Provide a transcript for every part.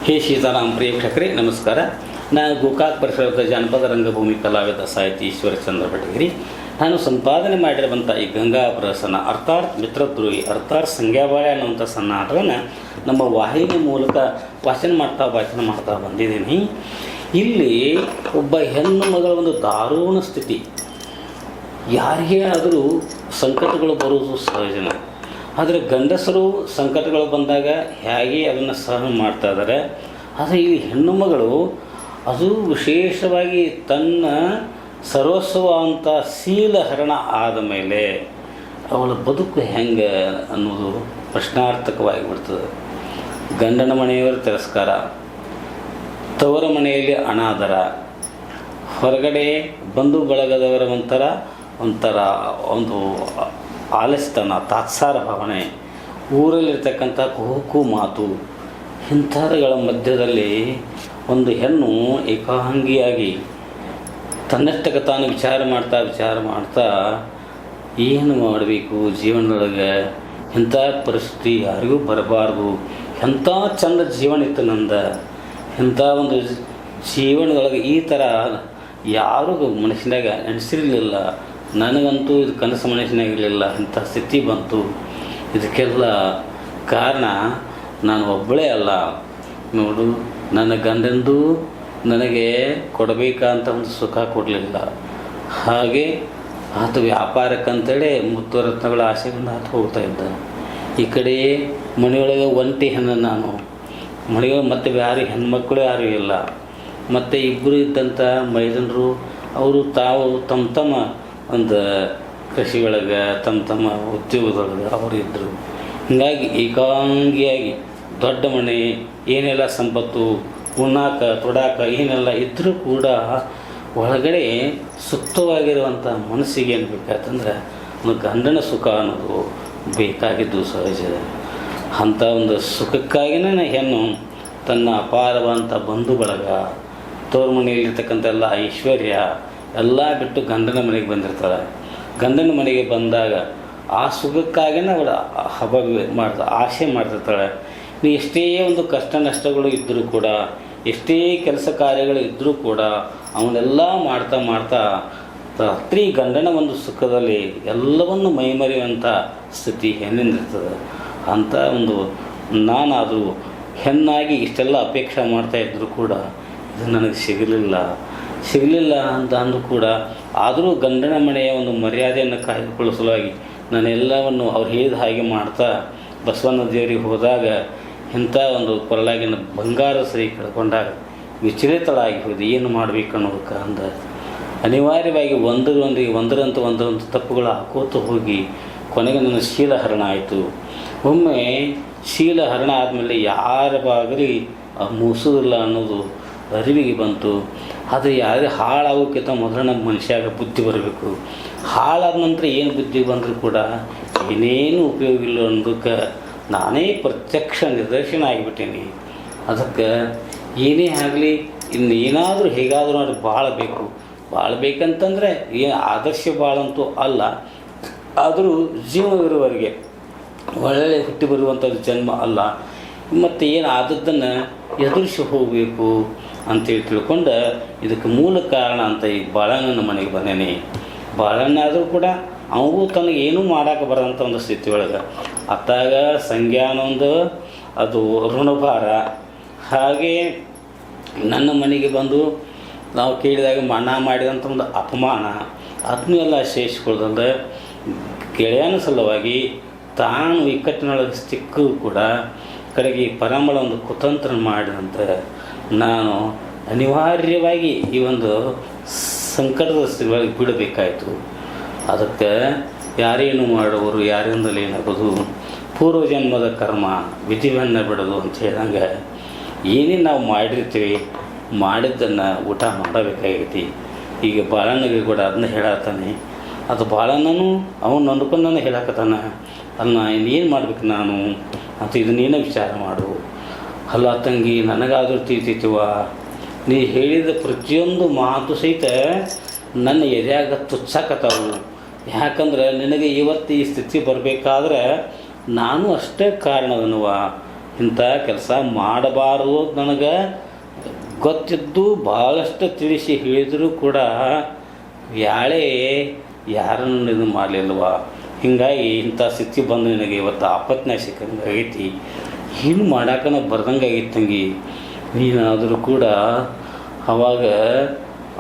ಹೇ ಸೀತಾರಾಮ್ ಪ್ರೇಕ್ಷಕರೇ ನಮಸ್ಕಾರ. ನಾನು ಗೋಕಾಕ್ ಪರಿಸರದ ಜಾನಪದ ರಂಗಭೂಮಿ ಕಲಾವಿದ ಸಾಹಿತಿ ಈಶ್ವರಚಂದ್ರ ಭಟಗಿರಿ. ನಾನು ಸಂಪಾದನೆ ಮಾಡಿರುವಂಥ ಈ ಗಂಗಾಪ್ರಸನ್ನ ಅರ್ಥಾತ್ ಮಿತ್ರದ್ರೋಹಿ ಅರ್ಥಾತ್ ಸಂಗ್ಯಾಬಾಳೆ ಅನ್ನುವಂಥ ಸಣ್ಣ ಆಟವನ್ನು ನಮ್ಮ ವಾಹಿನಿ ಮೂಲಕ ವಾಚನ ಮಾಡ್ತಾ ಬಂದಿದ್ದೀನಿ. ಇಲ್ಲಿ ಒಬ್ಬ ಹೆಣ್ಣು ಮಗಳ ಒಂದು ದಾರುಣ ಸ್ಥಿತಿ, ಯಾರಿಗೇ ಆದರೂ ಸಂಕಟಗಳು ಬರುವುದು ಸಹಜನ. ಆದರೆ ಗಂಡಸರು ಸಂಕಟಗಳು ಬಂದಾಗ ಹೇಗೆ ಅದನ್ನು ಸಹನ ಮಾಡ್ತಾ ಇದ್ದಾರೆ. ಆದರೆ ಈ ಹೆಣ್ಣು ಮಗಳು ಅದು ವಿಶೇಷವಾಗಿ ತನ್ನ ಸರ್ವಸ್ವ ಅಂತ ಶೀಲಹರಣ ಆದ ಮೇಲೆ ಅವಳ ಬದುಕು ಹೆಂಗೆ ಅನ್ನೋದು ಪ್ರಶ್ನಾರ್ಥಕವಾಗಿ ಬಿಡ್ತದೆ. ಗಂಡನ ಮನೆಯವರ ತಿರಸ್ಕಾರ, ತವರ ಮನೆಯಲ್ಲಿ ಅನಾದರ, ಹೊರಗಡೆ ಬಂಧು ಬಳಗದವರ ಒಂಥರ ಒಂದು ಆಲಸ್ಯತನ, ತಾತ್ಸಾರ ಭಾವನೆ, ಊರಲ್ಲಿರ್ತಕ್ಕಂಥ ಕುಹುಕು ಮಾತು, ಇಂಥವುಗಳ ಮಧ್ಯದಲ್ಲಿ ಒಂದು ಹೆಣ್ಣು ಏಕಾಂಗಿಯಾಗಿ ತನ್ನಷ್ಟಕ್ಕೆ ತಾನು ವಿಚಾರ ಮಾಡ್ತಾ ಏನು ಮಾಡಬೇಕು ಜೀವನದೊಳಗೆ, ಇಂಥ ಪರಿಸ್ಥಿತಿ ಯಾರಿಗೂ ಬರಬಾರ್ದು, ಎಂಥ ಚಂದ ಜೀವನ ಇತ್ತು ನಂದ, ಇಂಥ ಒಂದು ಜೀವನದೊಳಗೆ ಈ ಥರ ಯಾರೂ ಮನಸ್ಸಿನಾಗ ಎಣಿಸಿರಲಿಲ್ಲ, ನನಗಂತೂ ಇದು ಕನಸು ಮನಸ್ಸಿನಾಗಿರಲಿಲ್ಲ, ಇಂಥ ಸ್ಥಿತಿ ಬಂತು. ಇದಕ್ಕೆಲ್ಲ ಕಾರಣ ನಾನು ಒಬ್ಬಳೇ ಅಲ್ಲ ನೋಡು, ನನ್ನ ಗಂಡಂದು ನನಗೆ ಕೊಡಬೇಕಂತ ಒಂದು ಸುಖ ಕೊಡಲಿಲ್ಲ. ಹಾಗೆ ಆತ ವ್ಯಾಪಾರಕ್ಕಂತೇಳಿ ಮುತ್ತುರತ್ನಗಳ ಆಸೆಗಳನ್ನು ಆತ ಹೋಗ್ತಾ ಇದ್ದ. ಈ ಕಡೆ ಮನೆಯೊಳಗೆ ಒಂಟಿ ಹೆಣ್ಣು ನಾನು, ಮನೆಯೊಳಗೆ ಮತ್ತು ಯಾರು ಹೆಣ್ಮಕ್ಕಳು ಯಾರೂ ಇಲ್ಲ. ಮತ್ತು ಇಬ್ಬರು ಇದ್ದಂಥ ಮೈದನರು ಅವರು ತಾವು ತಮ್ಮ ಒಂದು ಕೃಷಿ ಒಳಗೆ ತಮ್ಮ ಉದ್ಯೋಗದೊಳಗೆ ಅವರು ಇದ್ದರು. ಹೀಗಾಗಿ ಏಕಾಂಗಿಯಾಗಿ ದೊಡ್ಡ ಮನೆ, ಏನೆಲ್ಲ ಸಂಪತ್ತು, ಉಣ್ಣಾಕ ತೊಡಾಕ ಏನೆಲ್ಲ ಇದ್ದರೂ ಕೂಡ ಒಳಗಡೆ ಸುಪ್ತವಾಗಿರುವಂಥ ಮನಸ್ಸಿಗೆ ಏನು ಬೇಕಾಯ್ತಂದ್ರೆ ಒಂದು ಗಂಡನ ಸುಖ ಅನ್ನೋದು ಬೇಕಾಗಿದ್ದು ಸಹಜ. ಅಂಥ ಒಂದು ಸುಖಕ್ಕಾಗಿಯೇ ಹೆಣ್ಣು ತನ್ನ ಅಪಾರವಂಥ ಬಂಧು ಬಳಗ, ತೋರು ಮನೆಯಲ್ಲಿರ್ತಕ್ಕಂಥ ಎಲ್ಲ ಐಶ್ವರ್ಯ ಎಲ್ಲ ಬಿಟ್ಟು ಗಂಡನ ಮನೆಗೆ ಬಂದಿರ್ತಾಳೆ. ಗಂಡನ ಮನೆಗೆ ಬಂದಾಗ ಆ ಸುಖಕ್ಕಾಗಿಯೇ ಅವಳು ಆಸೆ ಮಾಡ್ತಿರ್ತಾಳೆ. ನೀವು ಎಷ್ಟೇ ಒಂದು ಕಷ್ಟ ನಷ್ಟಗಳು ಇದ್ದರೂ ಕೂಡ, ಎಷ್ಟೇ ಕೆಲಸ ಕಾರ್ಯಗಳು ಇದ್ದರೂ ಕೂಡ ಅವನ್ನೆಲ್ಲ ಮಾಡ್ತಾ ರಾತ್ರಿ ಗಂಡನ ಒಂದು ಸುಖದಲ್ಲಿ ಎಲ್ಲವನ್ನು ಮೈಮರೆಯುವಂಥ ಸ್ಥಿತಿ ಹೆಣ್ಣಿಂದಿರ್ತದೆ. ಅಂಥ ಒಂದು ನಾನಾದರೂ ಹೆಣ್ಣಾಗಿ ಇಷ್ಟೆಲ್ಲ ಅಪೇಕ್ಷೆ ಮಾಡ್ತಾಯಿದ್ರು ಕೂಡ ಇದು ನನಗೆ ಸಿಗಲಿಲ್ಲ ಅಂತ ಅಂದು ಕೂಡ, ಆದರೂ ಗಂಡನ ಮನೆಯ ಒಂದು ಮರ್ಯಾದೆಯನ್ನು ಕಾಯ್ದುಕೊಳ್ಳೋ ಸಲುವಾಗಿ ನಾನೆಲ್ಲವನ್ನು ಅವ್ರು ಹೇಳಿದ ಹಾಗೆ ಮಾಡ್ತಾ ಬಸವಣ್ಣ ದೇವರಿಗೆ ಹೋದಾಗ ಇಂಥ ಒಂದು ಕೊರಳಾಗಿನ ಬಂಗಾರ ಸರಿ ಕಳ್ಕೊಂಡಾಗ ವಿಚಲಿತಳಾಗಿ ಹೋಗಿದೆ. ಏನು ಮಾಡಬೇಕು ಅನ್ನೋದಕ್ಕೆ ಅಂದ ಅನಿವಾರ್ಯವಾಗಿ ಒಂದರಂತ ತಪ್ಪುಗಳು ಹಾಕೋತ ಹೋಗಿ ಕೊನೆಗೆ ನನ್ನ ಶೀಲಹರಣ ಆಯಿತು. ಒಮ್ಮೆ ಶೀಲಹರಣ ಆದಮೇಲೆ ಯಾರ ಬಾಗಲಿ ಮೂಸೋದಿಲ್ಲ ಅನ್ನೋದು ಅರಿವಿಗೆ ಬಂತು. ಆದರೆ ಯಾರೇ ಹಾಳಾಗೋಕ್ಕಿಂತ ಮೊದಲು ನಮ್ಮ ಮನುಷ್ಯಾಗ ಬುದ್ಧಿ ಬರಬೇಕು. ಹಾಳಾದ ನಂತರ ಏನು ಬುದ್ಧಿ ಬಂದರೂ ಕೂಡ ಏನೇನು ಉಪಯೋಗ ಇಲ್ಲ ಅನ್ನೋದಕ್ಕೆ ನಾನೇ ಪ್ರತ್ಯಕ್ಷ ನಿದರ್ಶನ ಆಗಿಬಿಟ್ಟೀನಿ. ಅದಕ್ಕೆ ಏನೇ ಆಗಲಿ ಇನ್ನೇನಾದರೂ ಹೇಗಾದರೂ ನೋಡಿ ಬಾಳಬೇಕಂತಂದರೆ ಏನು ಆದರ್ಶ ಬಾಳಂತೂ ಅಲ್ಲ, ಆದರೂ ಜೀವವಿರುವವರೆಗೆ ಒಳ್ಳೆಯ ಹುಟ್ಟಿ ಬರುವಂಥದ್ದು ಜನ್ಮ ಅಲ್ಲ. ಮತ್ತು ಏನು ಆದದ್ದನ್ನು ಎದುರಿಸಿ ಹೋಗಬೇಕು ಅಂತೇಳಿ ತಿಳ್ಕೊಂಡು ಇದಕ್ಕೆ ಮೂಲ ಕಾರಣ ಅಂತ ಈ ಬಾಳಣ್ಣನ ಮನೆಗೆ ಬಂದೇನೆ. ಬಾಳಣ್ಣಾದರೂ ಕೂಡ ಅವಗೂ ತನಗೇನೂ ಮಾಡೋಕೆ ಬರೋಂಥ ಒಂದು ಸ್ಥಿತಿ ಒಳಗೆ ಅತ್ತಾಗ ಸಂಜ್ಞಾನೊಂದು ಅದು ಋಣಭಾರ. ಹಾಗೆ ನನ್ನ ಮನೆಗೆ ಬಂದು ನಾವು ಕೇಳಿದಾಗ ಮಣ್ಣ ಮಾಡಿದಂಥ ಒಂದು ಅಪಮಾನ ಅದನ್ನೆಲ್ಲ ಸೇರಿಸ್ಕೊಳ್ಳೋದಂದ್ರೆ ಗೆಳೆಯನ ಸಲುವಾಗಿ ತಾನು ಇಕ್ಕಟ್ಟಿನೊಳಗೆ ಸಿಕ್ಕೂ ಕೂಡ ಕಡೆಗೆ ಪರಮಳ ಒಂದು ಕುತಂತ್ರ ಮಾಡಿದಂತೆ ನಾನು ಅನಿವಾರ್ಯವಾಗಿ ಈ ಒಂದು ಸಂಕಟದ ಸ್ಥಿತಿಯೊಳಗೆ ಬಿಡಬೇಕಾಯಿತು. ಅದಕ್ಕೆ ಯಾರೇನು ಮಾಡುವರು ಯಾರಿಂದಲೇ ಏನಾಗೋದು, ಪೂರ್ವಜನ್ಮದ ಕರ್ಮ ವಿಧಿವನ್ನು ಬಿಡೋದು ಅಂತ ಹೇಳಿದಂಗೆ ಏನೇನು ನಾವು ಮಾಡಿರ್ತೀವಿ ಮಾಡಿದ್ದನ್ನು ಊಟ ಮಾಡಬೇಕಾಗೈತಿ. ಈಗ ಬಾಳಣ್ಣಗೆ ಕೂಡ ಅದನ್ನ ಹೇಳತ್ತಾನೆ. ಅದು ಬಾಳಣ್ಣನು ಅವನು ನಂದ್ಕೊಂಡು ಹೇಳಕತ್ತಾನ, ಅದನ್ನ ಇನ್ನೇನು ಮಾಡ್ಬೇಕು ನಾನು ಅಂತ ಇದನ್ನೇನೋ ವಿಚಾರ ಮಾಡು. ಅಲ್ಲ ತಂಗಿ, ನನಗಾದರೂ ತಿಳಿತೈತಿವ, ನೀ ಹೇಳಿದ ಪ್ರತಿಯೊಂದು ಮಾತು ಸಹಿತ ನನ್ನ ಎದೆಯಾಗ ತುಚ್ಚಾಕತ್ತಾವು. ಯಾಕಂದ್ರೆ ನಿನಗೆ ಇವತ್ತು ಈ ಸ್ಥಿತಿ ಬರಬೇಕಾದ್ರೆ ನಾನು ಅಷ್ಟೇ ಕಾರಣದನುವ. ಇಂಥ ಕೆಲಸ ಮಾಡಬಾರ್ದು ನನಗೆ ಗೊತ್ತಿದ್ದು ಭಾಳಷ್ಟು ತಿಳಿಸಿ ಹೇಳಿದರೂ ಕೂಡ ಯಾಳೇ ಯಾರನ್ನು ಇದು ಮಾಡಲಿಲ್ವ. ಹೀಗಾಗಿ ಇಂಥ ಸ್ಥಿತಿ ಬಂದು ನನಗೆ ಇವತ್ತು ಆಪತ್ನಾಗ ಸಿಕ್ಕಂಗೆ ಆಗೈತಿ. ಏನು ಮಾಡಾಕನ ಬರ್ದಂಗೆ ಆಗೈತಿ ತಂಗಿ. ನೀನಾದರೂ ಕೂಡ ಅವಾಗ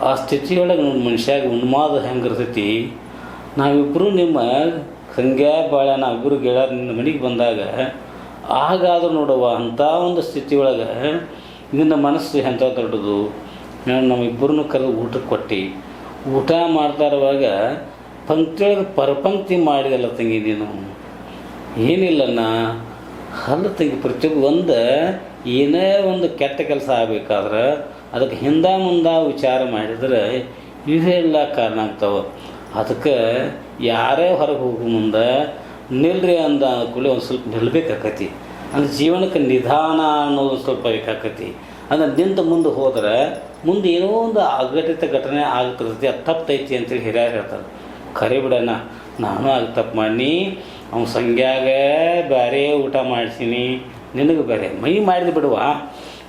ಆ ಸ್ಥಿತಿಯೊಳಗೆ ನೋಡಿ ಮನುಷ್ಯಾಗ ಉನ್ಮಾದ ಹೆಂಗಿರ್ತೈತಿ. ನಾವಿಬ್ಬರು ನಿಮ್ಮ ಸಂಗ್ಯಾ ಬಾಳ ನಾವಿಬ್ಬರು ಗೆಳೆಯರು ನಿನ್ನ ಮನೆಗೆ ಬಂದಾಗ ಆಗಾದರೂ ನೋಡುವ ಅಂಥ ಒಂದು ಸ್ಥಿತಿಯೊಳಗೆ ನಿನ್ನ ಮನಸ್ಸು ಎಂಥ ದೊಡ್ಡದು. ನಮ್ಮಿಬ್ಬರನ್ನು ಕರೆದು ಊಟಕ್ಕೆ ಕೊಟ್ಟು ಊಟ ಮಾಡ್ತಾ ಇರುವಾಗ ಪಂಕ್ತಿಯೊಳಗೆ ಪರಪಂಕ್ತಿ ಮಾಡಿದಲ್ಲ ತಂಗಿ ನೀನು. ಏನಿಲ್ಲಣ್ಣ ಅಲ್ಲ ತಂಗಿ, ಪ್ರತಿಯೊಬ್ಬ ಏನೇ ಒಂದು ಕೆಟ್ಟ ಕೆಲಸ ಆಗಬೇಕಾದ್ರೆ ಅದಕ್ಕೆ ಹಿಂದೆ ಮುಂದೆ ವಿಚಾರ ಮಾಡಿದ್ರೆ ಇವೆಲ್ಲ ಕಾರಣ ಆಗ್ತಾವೆ. ಅದಕ್ಕೆ ಯಾರೇ ಹೊರಗೆ ಹೋಗೋ ಮುಂದೆ ನಿಲ್ರಿ ಅಂದ ಕೂಡಲೇ ಒಂದು ಸ್ವಲ್ಪ ನಿಲ್ಬೇಕಾಕತಿ. ಅಂದ್ರೆ ಜೀವನಕ್ಕೆ ನಿಧಾನ ಅನ್ನೋದು ಸ್ವಲ್ಪ ಬೇಕಾಕತಿ. ಅಂದ್ರೆ ನಿಂತು ಮುಂದೆ ಹೋದ್ರೆ ಮುಂದೆ ಏನೋ ಒಂದು ಅಘಟಿತ ಘಟನೆ ಆಗ್ತಿರ್ತೈತಿ, ಅದು ತಪ್ಪೈತಿ ಅಂತೇಳಿ ಹಿರಿಯರು ಹೇಳ್ತಾರೆ. ಖರೆ ಬಿಡೋಣ, ನಾನು ಆಗ ತಪ್ಪು ಮಾಡಿ ಅವ್ನ ಸಂಗ್ಯಾಗ ಬೇರೆ ಊಟ ಮಾಡಿಸೀನಿ, ನಿನಗೆ ಬೇರೆ ಮೈ ಮಾಡಿದ್ ಬಿಡುವ,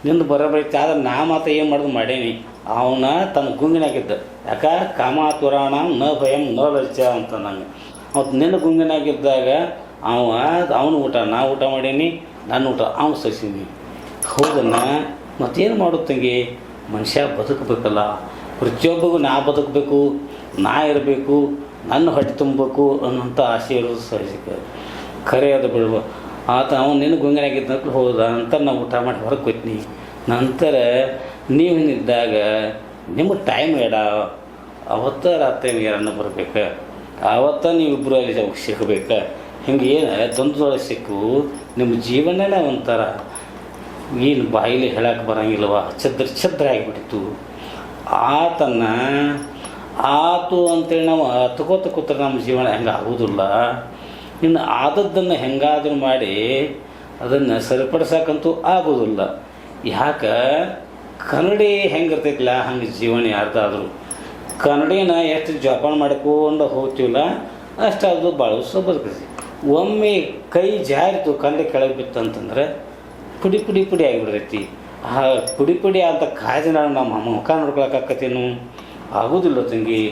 ನಿಂದು ಬರೋಬೈತಿ. ಆದ್ರೆ ನಾ ಮಾತ್ರ ಏನು ಮಾಡೋದು ಮಾಡೇನಿ. ಅವನ ತನ್ನ ಗುಂಗಿನಾಗಿದ್ದ, ಯಾಕೆ ಕಾಮಾತುರಾಣ ನ ಭಯಂ ನ ಲಜ್ಜ ಅಂತ ನಂಗೆ. ಅವತ್ತು ನಿನ್ನ ಗುಂಗಿನಾಗಿದ್ದಾಗ ಅವನು ಊಟ ನಾ ಊಟ ಮಾಡೀನಿ, ನನ್ನ ಊಟ ಅವನು ಸಹಿಸೀನಿ. ಹೌದನ್ನ ಮತ್ತೇನು ಮಾಡೋದಂಗೆ, ಮನುಷ್ಯ ಬದುಕಬೇಕಲ್ಲ. ಪ್ರತಿಯೊಬ್ಬರಿಗೂ ನಾ ಬದುಕಬೇಕು, ನಾ ಇರಬೇಕು, ನನ್ನ ಹೊಟ್ಟೆ ತುಂಬಬೇಕು ಅನ್ನೋಂಥ ಆಸೆ ಇರೋದು ಸಹಜಕ್ಕೆ. ಖರೆ ಅದು ಬಿಡುವ. ಆತ ಅವನು ನಿನ್ನ ಗುಂಗಿನಾಗಿದ್ದ ಹೌದಾ ಅಂತ ನಾವು ಊಟ ಮಾಡಿ ಹೊರಗೆ ಕೊಯ್ತೀನಿ. ನಂತರ ನೀವಿದ್ದಾಗ ನಿಮಗೆ ಟೈಮ್ ಬೇಡ, ಅವತ್ತ ರಾತ್ರಿ ಯಾರನ್ನ ಬರ್ಬೇಕು, ಆವತ್ತ ನೀವಿಬ್ಬರು ಅಲ್ಲಿ ಸಿಗಬೇಕು. ಹಿಂಗೆ ಏನು ದ್ವಂದ್ವದೊಳಗೆ ಸಿಕ್ಕು ನಿಮ್ಮ ಜೀವನನೇ ಒಂಥರ ಏನು ಬಾಯಿಲಿ ಹೇಳಕ್ಕೆ ಬರೋಂಗಿಲ್ವ, ಛದ್ರ ಆಗಿಬಿಟ್ಟಿತ್ತು. ಆತು ಅಂತೇಳಿ ನಾವು ಹತ್ಕೋತ ಕೂತ್ರೆ ನಮ್ಮ ಜೀವನ ಹೆಂಗೆ ಆಗೋದಿಲ್ಲ. ಇನ್ನು ಆದದ್ದನ್ನು ಹೆಂಗಾದರೂ ಮಾಡಿ ಅದನ್ನು ಸರಿಪಡಿಸೋಕ್ಕಂತೂ ಆಗೋದಿಲ್ಲ. ಯಾಕೆ ಕನ್ನಡಿ ಹೆಂಗಿರ್ತೈತಿಲ್ಲ ಹಂಗೆ ಜೀವನ ಯಾರ್ದಾದ್ರು. ಕನ್ನಡಿನ ಎಷ್ಟು ಜೋಪಾನ ಮಾಡ್ಕೊಂಡು ಹೋಗ್ತೀವಲ್ಲ ಅಷ್ಟಾದ್ರು ಭಾಳ ದಿವಸ ಬದುಕ್ತೈತಿ. ಒಮ್ಮೆ ಕೈ ಜಾರಿತು ಕನ್ನಡಿ ಕೆಳಗೆ ಬಿತ್ತಂತಂದ್ರೆ ಪುಡಿ ಆಗಿಬಿಡ್ತೈತಿ. ಆ ಪುಡಿ ಅಂತ ಕಾಜಿನ ನಮ್ಮ ಮುಖ ನೋಡ್ಕೊಳಕ್ಕಾಕತ್ತೇನು, ಆಗೋದಿಲ್ಲ ತಂಗಿ.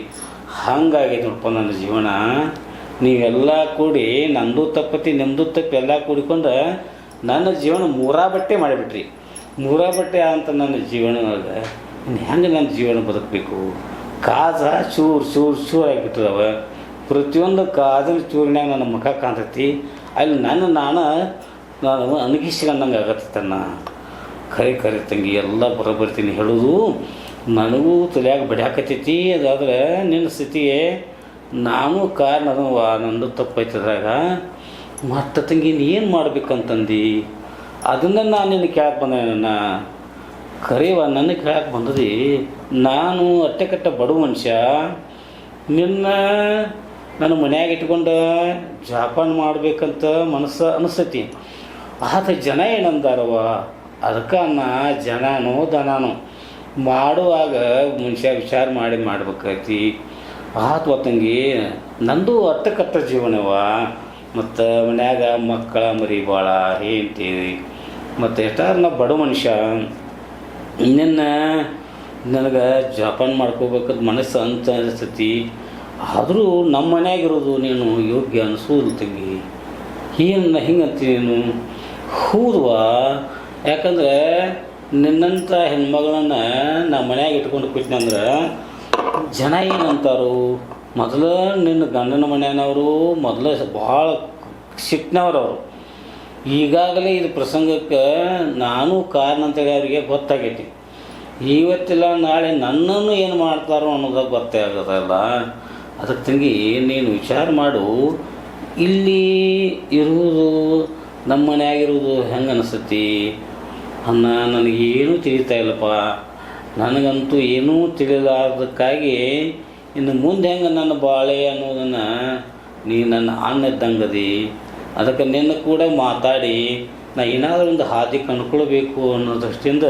ಹಂಗಾಗೈತೆ ನೋಡಪ್ಪ ನನ್ನ ಜೀವನ. ನೀವೆಲ್ಲ ಕೂಡಿ ನಂದು ತಪ್ಪತಿ ನಿಮ್ಮದು ತಪ್ಪು ಎಲ್ಲ ಕೂಡಿಕೊಂಡು ನನ್ನ ಜೀವನ ಮೂರಾ ಬಟ್ಟೆ ಮಾಡಿಬಿಟ್ರಿ. ಮೂರಾ ಬಟ್ಟೆ ಅಂತ ನನ್ನ ಜೀವನದಾಗ ಇನ್ನು ಹೆಂಗೆ ನನ್ನ ಜೀವನ ಬದುಕಬೇಕು. ಕಾಜ ಚೂರು ಆಗಿಬಿಟ್ಟದವ. ಪ್ರತಿಯೊಂದು ಕಾಜಿನ ಚೂರಿನಾಗ ನನ್ನ ಮುಖ ಕಾಣ್ತೈತಿ. ಅಲ್ಲಿ ನಾನು ಅಣಗಿಸ್ಕೊಂಡಂಗೆ ಆಗತ್ತನ್ನ. ಖರೆ ತಂಗಿ, ಎಲ್ಲ ಬರೋಬರ್ತೀನಿ ಹೇಳೋದು ನನಗೂ ತಲೆಯಾಗ ಬಡಿಯಾಕತ್ತೈತಿ. ಅದಾದ್ರೆ ನಿನ್ನ ಸ್ಥಿತಿಗೆ ನಾನು ಕಾರಣ ನಂದು ತಪ್ಪೈತದಾಗ ಮತ್ತೆ ತಂಗಿ ಏನು ಮಾಡ್ಬೇಕಂತಂದು ಅದನ್ನು ನಾನು ನಿನ್ನ ಕೇಳಕ್ಕೆ ಬಂದೆ. ಖರೇವ ನನ್ನ ಕೇಳಕ್ಕೆ ಬಂದದಿ. ನಾನು ಅಟ್ಟೆಕಟ್ಟ ಬಡ ಮನುಷ್ಯ, ನನ್ನ ಮನ್ಯಾಗ ಇಟ್ಕೊಂಡು ಜಾಪಾನ್ ಮಾಡ್ಬೇಕಂತ ಮನಸ್ಸು ಅನಿಸ್ತೈತಿ. ಆತ ಜನ ಏನಂದಾರವ, ಅದಕ್ಕೆ ಜನನೋ ದನನೋ ಮಾಡುವಾಗ ಮನುಷ್ಯ ವಿಚಾರ ಮಾಡಿ ಮಾಡ್ಬೇಕೈತಿ. ಆತ್ವ ತಂಗಿ, ನಂದು ಅಟ್ಟಕಟ್ಟ ಜೀವನವ. ಮತ್ತು ಮನ್ಯಾಗ ಮಕ್ಕಳ ಮರಿ ಭಾಳ ಹೇಳ್ತೀವಿ. ಮತ್ತು ಎಷ್ಟಾರು ನಾ ಬಡ ಮನುಷ್ಯ, ನನಗೆ ಜಪಾನ್ ಮಾಡ್ಕೋಬೇಕಂತ ಮನಸ್ಸು ಅಂತ ಅನಿಸ್ತೈತಿ. ಆದರೂ ನಮ್ಮ ಮನ್ಯಾಗಿರೋದು ನೀನು ಯೋಗ್ಯ ಅನಿಸೋದು ತಂಗಿ. ಏನು ಹಿಂಗಂತೀನಿ ನೀನು? ಹೌದವಾ, ಯಾಕಂದ್ರೆ ನಿನ್ನಂಥ ಹೆಣ್ಮಗಳನ್ನ ನಮ್ಮ ಮನ್ಯಾಗ ಇಟ್ಕೊಂಡು ಕೂತ್ನಂದ್ರೆ ಜನ ಏನಂತಾರು, ಮೊದಲು ನಿನ್ನ ಗಂಡನ ಮನೆಯವರು ಮೊದಲು ಭಾಳ ಸಿಟ್ಟಿನವ್ರವರು. ಈಗಾಗಲೇ ಇದು ಪ್ರಸಂಗಕ್ಕೆ ನಾನು ಕಾರಣ ಅಂತೇಳಿ ಅವರಿಗೆ ಗೊತ್ತಾಗೈತಿ. ಇವತ್ತಿಲ್ಲ ನಾಳೆ ನನ್ನನ್ನು ಏನು ಮಾಡ್ತಾರೋ ಅನ್ನೋದಾಗ ಗೊತ್ತೇ ಆಗೋದಲ್ಲ. ಅದಕ್ಕೆ ತಂಗಿ ನೀನು ವಿಚಾರ ಮಾಡು. ಇಲ್ಲಿ ಇರುವುದು ನಮ್ಮ ಮನೆಯಾಗಿರುವುದು ಹೆಂಗೆ ಅನಿಸ್ತತಿ ನನಗೇನೂ ತಿಳಿತಾ ಇಲ್ಲಪ್ಪ. ನನಗಂತೂ ಏನೂ ತಿಳಿಲಾರ್ದಕ್ಕಾಗಿ ಇನ್ನು ಮುಂದೆ ಹೆಂಗೆ ನನ್ನ ಬಾಳೆ ಅನ್ನೋದನ್ನು ನೀ ನನ್ನ ಅನ್ನದ್ದಂಗದಿ. ಅದಕ್ಕೆ ನಿನ್ನ ಕೂಡ ಮಾತಾಡಿ ನಾ ಏನಾದರೂ ಒಂದು ಹಾದಿ ಕಂಡುಕೊಳ್ಬೇಕು ಅನ್ನೋ ದೃಷ್ಟಿಯಿಂದ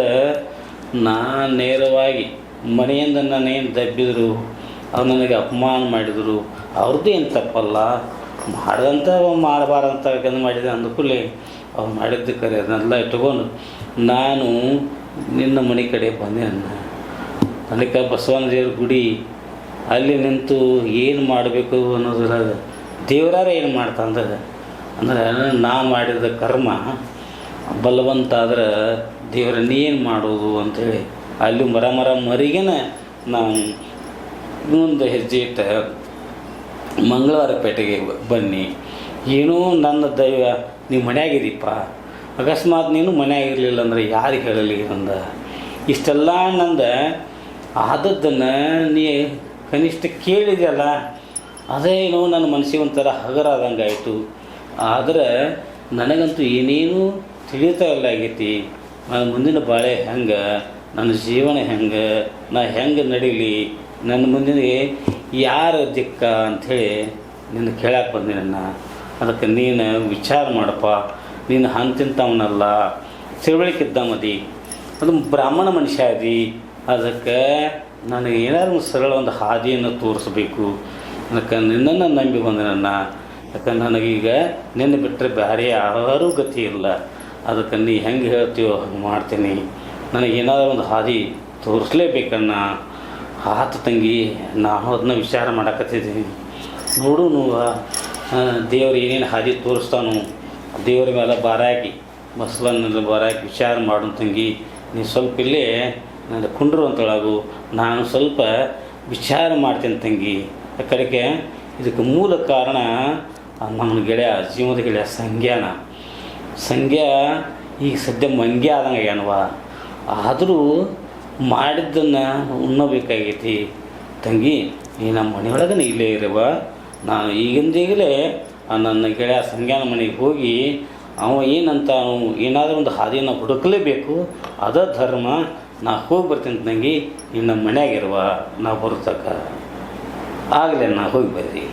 ನಾನು ನೇರವಾಗಿ ಮನೆಯಿಂದ ನಾನೇನು ದಬ್ಬಿದ್ರು, ಅವ್ರು ನನಗೆ ಅಪಮಾನ ಮಾಡಿದರು, ಅವ್ರದ್ದು ಏನು ತಪ್ಪಲ್ಲ. ಮಾಡ್ದಂಥ ಮಾಡಬಾರ್ದಂತ ಯಾಕಂದ್ರೆ ಮಾಡಿದೆ ಅಂದ ಕೂಡಲೇ ಅವ್ನು ಮಾಡಿದ್ದು ಕರೆ ಅದನ್ನೆಲ್ಲ ಇಟ್ಕೊಂಡು ನಾನು ನಿನ್ನ ಮನೆ ಕಡೆ ಬಂದೆ ನನಗೆ ಬಸವನ ದೇವ್ರ ಗುಡಿ ಅಲ್ಲಿ ನಿಂತು ಏನು ಮಾಡಬೇಕು ಅನ್ನೋದ್ರಾಗ ದೇವರಾರ ಏನು ಮಾಡ್ತಂದ್ರೆ ಅಂದ್ರೆ ನಾ ಮಾಡಿದ ಕರ್ಮ ಬಲವಂತ ಆದ್ರೆ ದೇವರನ್ನೇನು ಮಾಡೋದು ಅಂಥೇಳಿ ಅಲ್ಲಿ ಮರಿಗೇನ ನಾವು ಇನ್ನೊಂದು ಹೆಜ್ಜೆ ಇಟ್ಟ ಮಂಗಳವಾರ ಪೇಟೆಗೆ ಬನ್ನಿ. ಏನೋ ನನ್ನ ದೈವ ನೀವು ಮನೆಯಾಗಿದ್ದೀಪ್ಪ, ಅಕಸ್ಮಾತ್ ನೀನು ಮನೆಯಾಗಿರಲಿಲ್ಲ ಅಂದ್ರೆ ಯಾರಿಗೆ ಹೇಳಲಿ ನಂದ ಇಷ್ಟೆಲ್ಲ ನಂದ ಆದದ್ದನ್ನು ನೀ ಕನಿಷ್ಠ ಕೇಳಿದೆಯಲ್ಲ, ಅದೇ ಏನೋ ನನ್ನ ಮನಸ್ಸಿಗೆ ಒಂಥರ ಹಗರಾದಂಗೆ ಆಯಿತು. ಆದರೆ ನನಗಂತೂ ಏನೇನು ತಿಳಿತಾ ಇಲ್ಲ ಆಗೈತಿ. ನನ್ನ ಮುಂದಿನ ಬಾಳೆ ಹೆಂಗೆ, ನನ್ನ ಜೀವನ ಹೆಂಗೆ, ನಾ ಹೆಂಗೆ ನಡೀಲಿ, ನನ್ನ ಮುಂದಿನ ಯಾರ ದಿಕ್ಕ ಅಂಥೇಳಿ ನಿನ್ನ ಕೇಳಕ್ಕೆ ಬಂದಿನ. ಅದಕ್ಕೆ ನೀನು ವಿಚಾರ ಮಾಡಪ್ಪ, ನೀನು ಹಂತಿಂತವನಲ್ಲ, ತಿಳುವಳಿಕಿದ್ದ ಮದಿ, ಅದು ಬ್ರಾಹ್ಮಣ ಮನುಷ್ಯ ಅದಿ. ಅದಕ್ಕೆ ನನಗೆ ಏನಾದ್ರು ಸರಳ ಒಂದು ಹಾದಿಯನ್ನು ತೋರಿಸ್ಬೇಕು. ಅದಕ್ಕೆ ನಿನ್ನನ್ನು ನಂಬಿ ಬಂದೆ ನನ್ನ. ಯಾಕಂದ್ರೆ ನನಗೀಗ ನಿನ್ನ ಬಿಟ್ಟರೆ ಬೇರೆ ಯಾರೂ ಗತಿ ಇಲ್ಲ. ಅದಕ್ಕೆ ನೀ ಹೆಂಗೆ ಹೇಳ್ತೀವೋ ಹಂಗೆ ಮಾಡ್ತೀನಿ. ನನಗೇನಾದ್ರು ಒಂದು ಹಾದಿ ತೋರಿಸ್ಲೇಬೇಕನ್ನ. ಆತು ತಂಗಿ, ನಾನು ಅದನ್ನ ವಿಚಾರ ಮಾಡಕತ್ತಿದ್ದೀನಿ. ನೋಡು ದೇವ್ರು ಏನೇನು ಹಾದಿ ತೋರಿಸ್ತಾನು, ದೇವ್ರ ಮೇಲೆ ಬಾರಾಕಿ ಬಸವನ ಬಾರಾಕಿ ವಿಚಾರ ಮಾಡು ತಂಗಿ. ನೀ ಸ್ವಲ್ಪ ಇಲ್ಲೇ ನನ್ನ ಕುಂಡ್ರು ಅಂತೊಳಗು, ನಾನು ಸ್ವಲ್ಪ ವಿಚಾರ ಮಾಡ್ತೀನಿ ತಂಗಿ. ಕಡೆಗೆ ಇದಕ್ಕೆ ಮೂಲ ಕಾರಣ ನಮ್ಮ ಗೆಳೆಯ, ಜೀವನದ ಗೆಳೆಯ ಸಂಗ್ಯ ಈಗ ಸದ್ಯ ಮಂಗ್ಯ ಆದಂಗೆ ಆಗ್ಯಾನವ. ಆದರೂ ಮಾಡಿದ್ದನ್ನು ಉಣ್ಣಬೇಕಾಗೈತಿ ತಂಗಿ. ಈ ನಮ್ಮ ಮನೆಯೊಳಗನೆ ಇಲ್ಲೇ ಇರವ. ನಾನು ಈಗಿಂದೀಗಲೇ ನನ್ನ ಗೆಳೆಯ ಸಂಗ್ಯಾನ ಮನೆಗೆ ಹೋಗಿ ಅವ ಏನಂತ ಏನಾದರೂ ಒಂದು ಹಾದಿಯನ್ನು ಹುಡುಕಲೇಬೇಕು. ಅದ ಧರ್ಮ. ನಾ ಹೋಗಿ ಬರ್ತೀನಿ ತಂಗಿ, ಇನ್ನು ನಮ್ಮ ಮನೆಯಾಗಿರುವ ನಾವು ಬರ್ತಕ್ಕ ಆಗಲೇ ನಾ ಹೋಗಿ ಬರ್ರಿ.